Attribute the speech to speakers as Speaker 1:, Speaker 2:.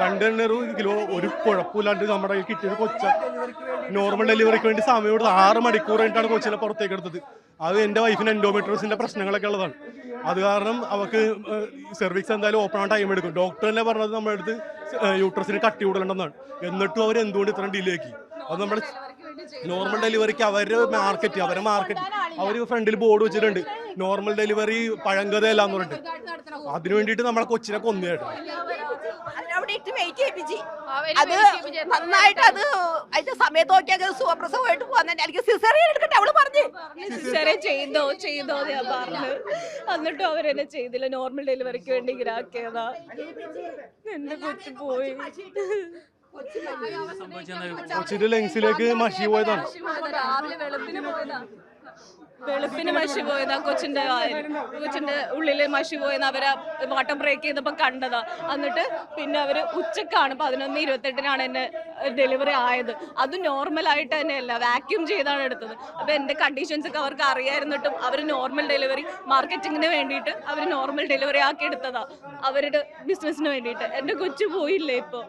Speaker 1: 2.5 kilo ഒരു കുഴപ്പമില്ലാണ്ട് നമ്മുടെ കിട്ടിയത് കൊച്ച നോർമൽ ഡെലിവറിക്ക് വേണ്ടി സമയം കൊടുത്ത് 6 മണിക്കൂർ കഴിഞ്ഞിട്ടാണ് കൊച്ചിനെ പുറത്തേക്ക് എടുത്തത്. അത് എൻ്റെ വൈഫിന് എൻഡോമെട്രിയോസിന്റെ പ്രശ്നങ്ങളൊക്കെ ഉള്ളതാണ്. അത് കാരണം അവർക്ക് സെർവിക്സ് എന്തായാലും ഓപ്പൺ ആവാൻ ടൈം എടുക്കും. ഡോക്ടർ തന്നെ പറഞ്ഞത് നമ്മുടെ അടുത്ത് യൂട്രസിന് കട്ടി കൂടുതലുണ്ടെന്നാണ്. എന്നിട്ടും അവർ എന്തുകൊണ്ട് ഇത്രയും ഡിലേ ആക്കി? അത് നമ്മുടെ നോർമൽ ഡെലിവറിക്ക് അവരെ മാർക്കറ്റ് അവർ ഫ്രണ്ടിൽ ബോർഡ് വെച്ചിട്ടുണ്ട്, നോർമൽ ഡെലിവറി പഴങ്കഥയല്ലാന്ന് പറഞ്ഞിട്ട്. അതിനു വേണ്ടിയിട്ട് നമ്മളെ കൊച്ചിനെ കൊന്നുകേട്ടോ.
Speaker 2: അത് നന്നായിട്ട് അത് അതിന്റെ സമയത്ത് നോക്കിയാൽ സുഖപ്രസവമായിട്ട് പോകുന്ന എനിക്ക് സിസേറിയൻ എടുക്കട്ടെ അവള് പറഞ്ഞു.
Speaker 3: സിസേറിയൻ ചെയ്തോ ഞാൻ പറഞ്ഞു. എന്നിട്ടും അവരെന്നെ ചെയ്തില്ല. നോർമൽ ഡെലിവറിക്ക് വേണ്ടി ഇങ്ങനെ ആക്കിയതാ. എന്റെ കൊച്ചു പോയി.
Speaker 1: കൊച്ചിന്റെ ലെങ്സിലേക്ക് മഷി പോയതാണ്.
Speaker 3: വെളുപ്പിന് മഷി പോയതാ. കൊച്ചിന്റെ ഉള്ളില് മഷി പോയെന്ന് അവര് വാട്ടർ ബ്രേക്ക് ചെയ്തപ്പോ കണ്ടതാ. എന്നിട്ട് പിന്നെ അവര് ഉച്ചക്കാണ് 11:28 എന്നെ ഡെലിവറി ആയത്. അത് നോർമലായിട്ട് തന്നെയല്ല, വാക്യൂം ചെയ്താണ് എടുത്തത്. അപ്പൊ എന്റെ കണ്ടീഷൻസ് ഒക്കെ അവർക്ക് അറിയായിരുന്നിട്ടും അവര് നോർമൽ ഡെലിവറി മാർക്കറ്റിങ്ങിന് വേണ്ടിയിട്ട് അവര് നോർമൽ ഡെലിവറി ആക്കി എടുത്തതാ, അവരുടെ ബിസിനസിന് വേണ്ടിയിട്ട്. എന്റെ കൊച്ചു പോയില്ലേ ഇപ്പൊ.